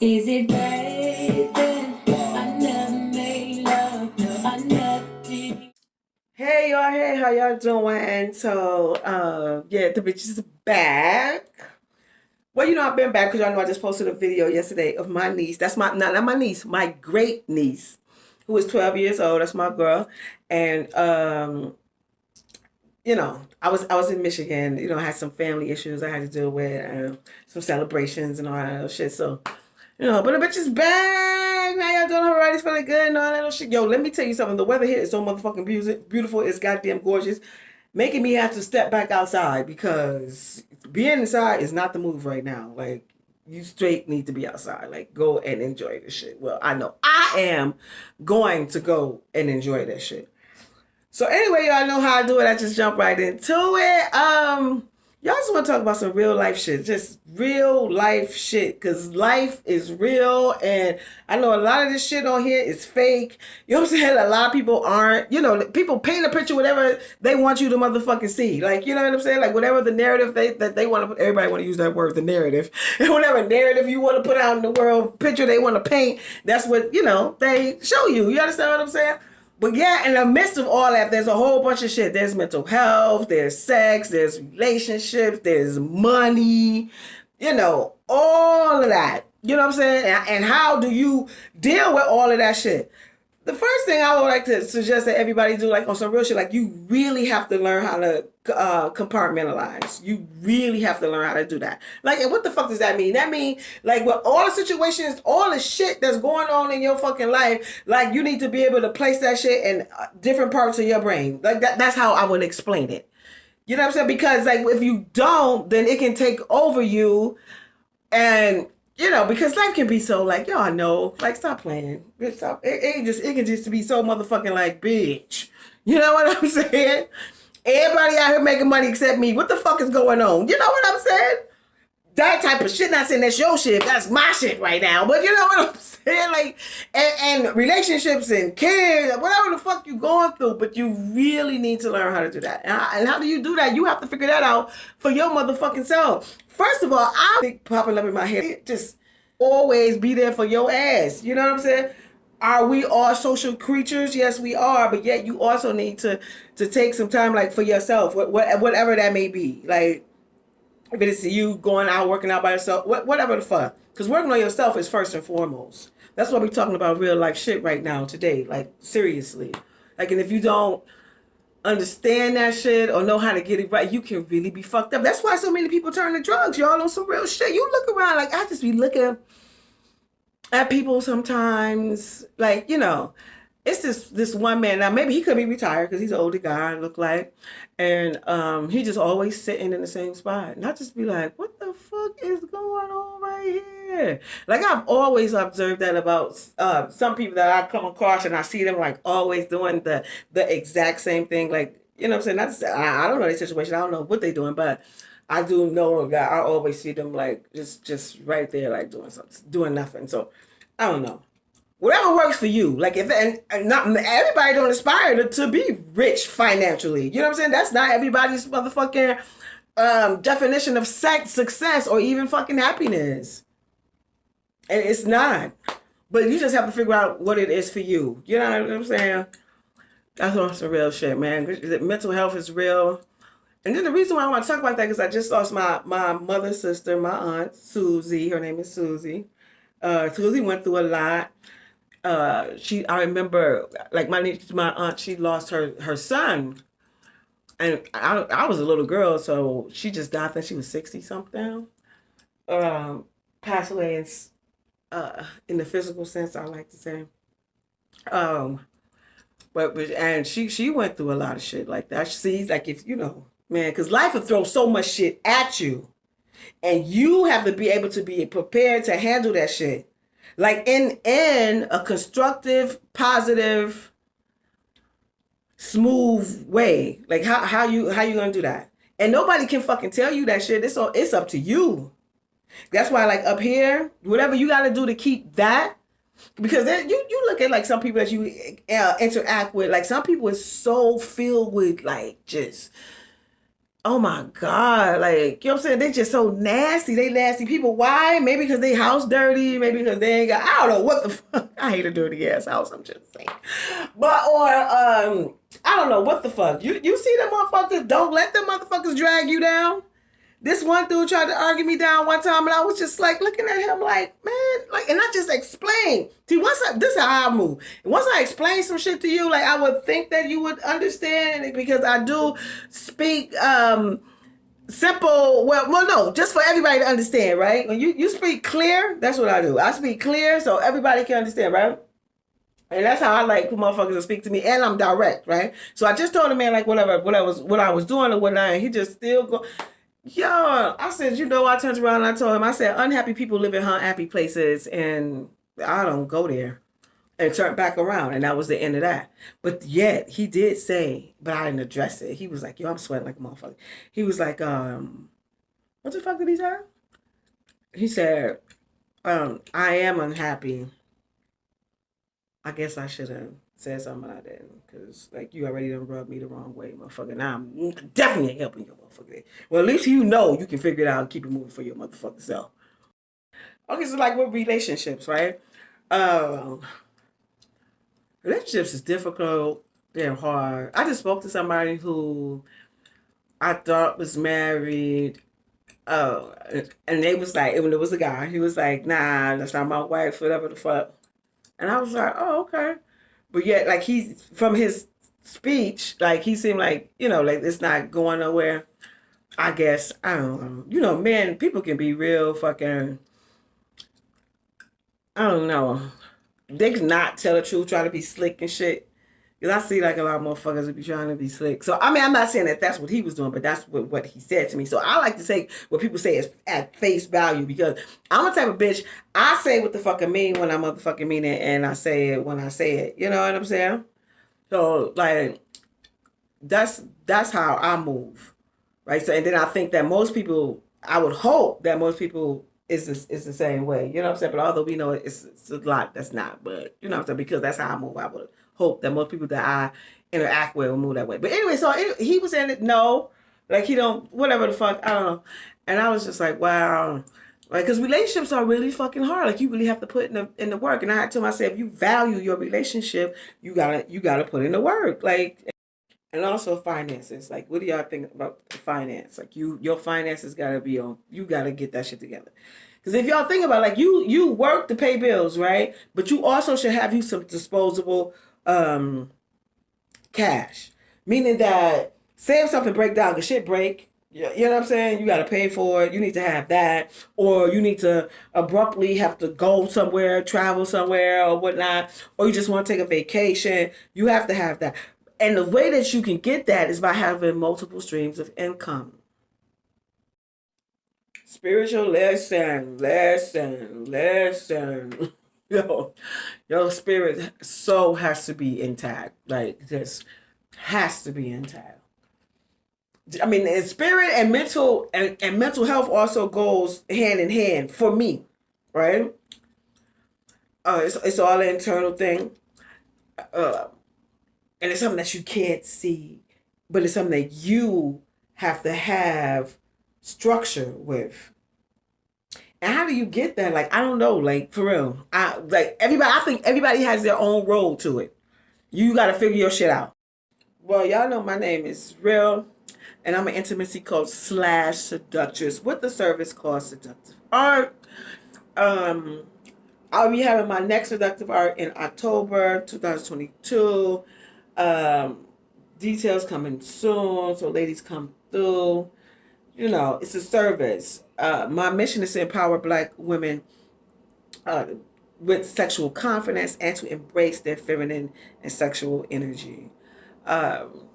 Is it right that I never made love? No, I never did. Hey y'all, hey, how y'all doing? So, yeah, the bitch is back. Well, I've been back because y'all know I just posted a video yesterday of my niece. That's my, not my niece, my great niece, who is 12 years old. That's my girl. And, I was in Michigan, I had some family issues I had to deal with, some celebrations and all that other shit. So, but the bitch is back. Now y'all doing alright. It's feeling good and all that little shit. Yo, let me tell you something. The weather here is so motherfucking beautiful. It's goddamn gorgeous. Making me have to step back outside because being inside is not the move right now. Like, you straight need to be outside. Like, go and enjoy this shit. Well, I know I am going to go and enjoy that shit. So anyway, y'all know how I do it. I just jump right into it. Y'all just want to talk about some real life shit. Just real life shit. Because life is real. And I know a lot of this shit on here is fake. You know what I'm saying? A lot of people aren't. People paint a picture whatever they want you to motherfucking see. Like, you know what I'm saying? Like, whatever the narrative that they want to put. Everybody want to use that word, the narrative. And whatever narrative you want to put out in the world, picture they want to paint, that's what, they show you. You understand what I'm saying? But yeah, in the midst of all that, there's a whole bunch of shit. There's mental health, there's sex, there's relationships, there's money, all of that. You know what I'm saying? And how do you deal with all of that shit? The first thing I would like to suggest that everybody do, like on some real shit, like you really have to learn how to compartmentalize. You really have to learn how to do that. Like, and what the fuck does that mean? That mean, like, with all the situations, all the shit that's going on in your fucking life, like, you need to be able to place that shit in different parts of your brain. Like, that's how I would explain it. You know what I'm saying? Because, like, if you don't, then it can take over you. And because life can be so like, y'all know, like, stop playing. Stop. It can just be so motherfucking like, bitch. You know what I'm saying? Everybody out here making money except me. What the fuck is going on? You know what I'm saying? That type of shit. Not saying that's your shit. That's my shit right now. But you know what I'm saying? Like, and relationships and kids, whatever the fuck you going through. But you really need to learn how to do that. And how do you do that? You have to figure that out for your motherfucking self. First of all, I think popping up in my head, just always be there for your ass. You know what I'm saying? Are we all social creatures? Yes, we are. But yet you also need to take some time, like, for yourself, whatever that may be. Like, if it is you going out, working out by yourself, whatever the fuck. Because working on yourself is first and foremost. That's why we're talking about real life shit right now, today. Like, seriously. Like, and if you don't understand that shit or know how to get it right, you can really be fucked up. That's why so many people turn to drugs. Y'all on some real shit. You look around, like, I just be looking at people sometimes, like, it's this one man. Now maybe he could be retired because he's an older guy, look like, and he just always sitting in the same spot. And I just be like, what the fuck is going on right here? Like, I've always observed that about some people that I come across, and I see them like always doing the exact same thing. Like, you know what I'm saying? Not to I don't know their situation. I don't know what they're doing, but I do know that I always see them like just right there, like doing something, doing nothing. So I don't know. Whatever works for you. Like, if and not everybody don't aspire to be rich financially. You know what I'm saying? That's not everybody's motherfucking definition of success or even fucking happiness. And it's not. But you just have to figure out what it is for you. You know what I'm saying? That's on some real shit, man. Mental health is real. And then the reason why I want to talk about that is I just lost my mother's sister, my aunt, Susie. Her name is Susie. Susie went through a lot. I remember, like, my aunt, she lost her son. And I was a little girl, so she just died. I think she was 60 something. Passed away in the physical sense, I like to say. Um, and she went through a lot of shit like that. See, like, if man, because life will throw so much shit at you, and you have to be able to be prepared to handle that shit, like in a constructive, positive, smooth way. Like, how you gonna do that? And nobody can fucking tell you that shit. It's up to you. That's why, like, up here, whatever you got to do to keep that. Because then you look at, like, some people that you interact with, like, some people is so filled with, like, just oh my God, like, you know what I'm saying? They just so nasty. They nasty people. Why? Maybe because they house dirty. Maybe because they ain't got, I don't know what the fuck. I hate a dirty ass house. I'm just saying. But, or, I don't know what the fuck. You see them motherfuckers? Don't let them motherfuckers drag you down. This one dude tried to argue me down one time, and I was just like looking at him like, man, like, and I just explained. See, this is how I move. Once I explain some shit to you, like, I would think that you would understand it, because I do speak simple. Well, no, just for everybody to understand, right? When you speak clear, that's what I do. I speak clear so everybody can understand, right? And that's how I like motherfuckers to speak to me, and I'm direct, right? So I just told the man like what I was doing or whatnot, and he just still go. Yeah, I said, I turned around and I told him, I said, unhappy people live in unhappy places, and I don't go there. And turned back around, and that was the end of that. But yet, he did say, but I didn't address it. He was like, yo, I'm sweating like a motherfucker. He was like, what the fuck did he say? He said, I am unhappy. I guess I should have said something I didn't, because like you already done rubbed me the wrong way, motherfucker. Now I'm definitely ain't helping your motherfucker. Well, at least you can figure it out and keep it moving for your motherfucking self. Okay, so like with relationships, right? Um, Relationships is difficult. They're hard. I just spoke to somebody who I thought was married. Oh, and they was like, when it was a guy, he was like, nah, that's not my wife, whatever the fuck. And I was like, oh, okay. But yet, like, from his speech, like, he seemed like, like it's not going nowhere. I guess, I don't know. Men, people can be real fucking, I don't know. They can not tell the truth, try to be slick and shit. Because I see like a lot of motherfuckers would be trying to be slick. So, I mean, I'm not saying that that's what he was doing, but that's what he said to me. So, I like to say what people say is at face value, because I'm a type of bitch. I say what the fuck I mean when I motherfucking mean it, and I say it when I say it. You know what I'm saying? So, like, that's how I move, right? So, and then I think that most people, I would hope that most people is the same way. You know what I'm saying? But although we know it's a lot that's not, but you know what I'm saying, because that's how I move. I would hope that most people that I interact with will move that way. But anyway, so he was saying it, no, like he don't, whatever the fuck, I don't know. And I was just like, wow. Like, because relationships are really fucking hard. Like, you really have to put in the work. And I had told myself, if you value your relationship, you gotta put in the work. Like, and also finances. Like, what do y'all think about finance? Like, your finances gotta be on. You gotta get that shit together. Because if y'all think about it, like you work to pay bills, right? But you also should have you some disposable cash, meaning that say if something break down, the shit break. You know what I'm saying? You got to pay for it. You need to have that, or you need to abruptly have to go somewhere, travel somewhere, or whatnot, or you just want to take a vacation. You have to have that, and the way that you can get that is by having multiple streams of income. Spiritual lesson. Yo, your spirit soul has to be intact. Like, this has to be intact. I mean, and spirit and mental health also goes hand in hand for me, right? It's all an internal thing, uh, and it's something that you can't see, but it's something that you have to have structure with. And how do you get that? Like, I don't know. Like, for real, I think everybody has their own role to it. You got to figure your shit out. Well, y'all know my name is Rill, and I'm an intimacy coach / seductress with the service called Seductive ArT. Um, I'll be having my next Seductive ArT in October 2022. Details coming soon, so ladies, come through. It's a service. My mission is to empower Black women uh, with sexual confidence and to embrace their feminine and sexual energy. Um,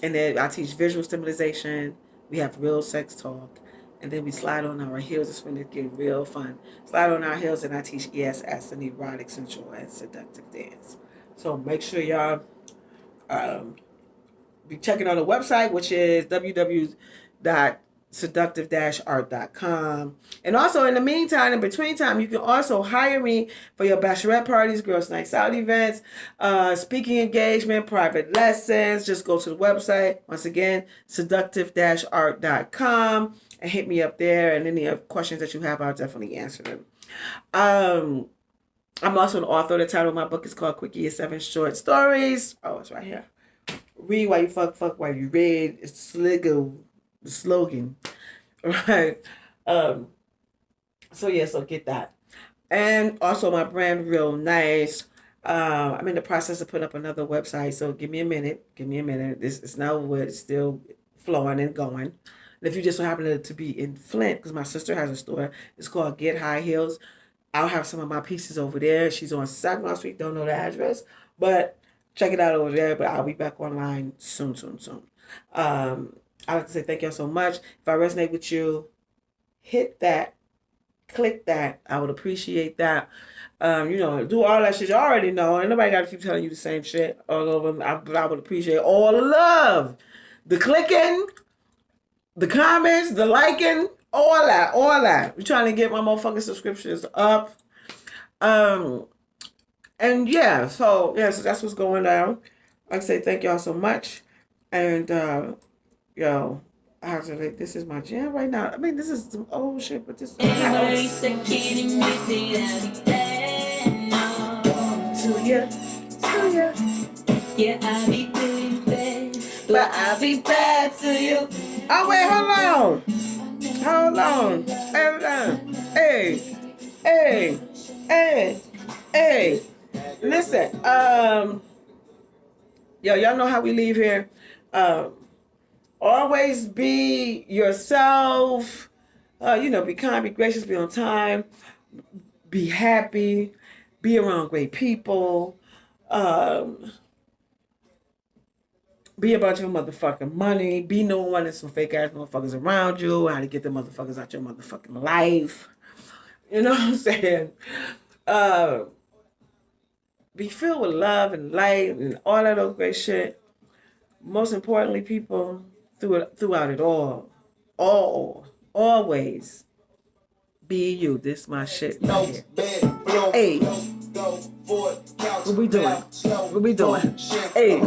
and then I teach visual stimulation. We have Rill Sex Talk. And then we slide on our heels. It's when it get real fun. Slide on our heels, and I teach ESS and erotic, sensual, and seductive dance. So make sure y'all be checking on the website, which is www seductive-art.com. And also, in the meantime, in between time, you can also hire me for your bachelorette parties, girls' nights out events, speaking engagement, private lessons. Just go to the website. Once again, seductive-art.com, and hit me up there. And any questions that you have, I'll definitely answer them. I'm also an author. The title of my book is called Quickie is 7 Short Stories. Oh, it's right here. Read while you fuck while you read. It's the slogan, right? So get that. And also my brand, Real Nice. I'm in the process of putting up another website, so give me a minute. This it's not wood. It's still flowing and going. And if you just so happen to be in Flint, because my sister has a store, it's called Get High Heels. I'll have some of my pieces over there. She's on Saginaw Street. Don't know the address, but check it out over there. But I'll be back online soon. I'd like to say thank y'all so much. If I resonate with you, hit that, click that. I would appreciate that. Do all that shit you already know. And nobody got to keep telling you the same shit all over. I would appreciate all the love, the clicking, the comments, the liking, all that. We're trying to get my motherfucking subscriptions up. So that's what's going down. Like I say, thank y'all so much. And, I have to like, this is my jam right now. I mean, this is some old shit, but this is Yeah, I'll be doing bad, but I'll be bad to you. Oh, wait, hold on. Hey. Listen, y'all know how we leave here. Always be yourself. Be kind, be gracious, be on time, be happy, be around great people. Be about your motherfucking money. Be no one of some fake ass motherfuckers around you. How to get the motherfuckers out your motherfucking life. You know what I'm saying? Be filled with love and light and all that other great shit. Most importantly, people, throughout it all, always be you. This my shit right here. Hey, what we doing? Hey.